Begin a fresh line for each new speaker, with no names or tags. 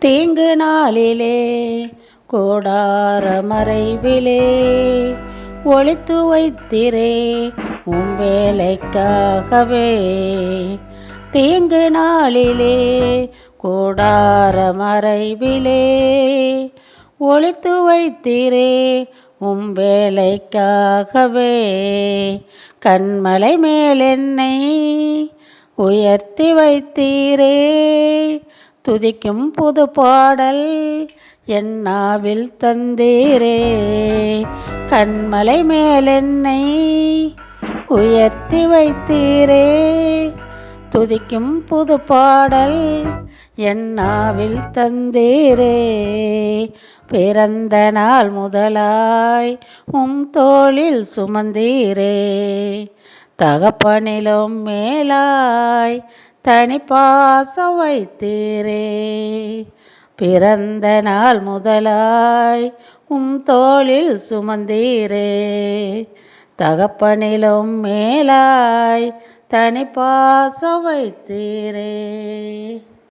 தீங்கு நாளிலே கூடார மறைவிலே ஒளித்து வைத்திரே உம் வேலைக்காகவே. தீங்கு நாளிலே கூடார மறைவிலே ஒளித்து வைத்திரே உம் வேலைக்காகவே. கண்மலை மேல் என்னை உயர்த்தி வைத்தீரே, துதிக்கும் புது பாடல் என் நாவில் தந்தீரே. கண்மலை மேல் என்னை உயர்த்தி வைத்தீரே, துதிக்கும் புது பாடல் என் நாவில் தந்தீரே. பிறந்த நாள் முதலாய் உம் தோளில் சுமந்தீரே, தகப்பனிலும் மேலாய் தனிப்பாசம் வைத்தீரே. பிறந்த நாள் முதலாய் உம் தோளில் சுமந்தீரே, தகப்பனிலும் மேலாய் தனிப்பாசம் வைத்தீரே.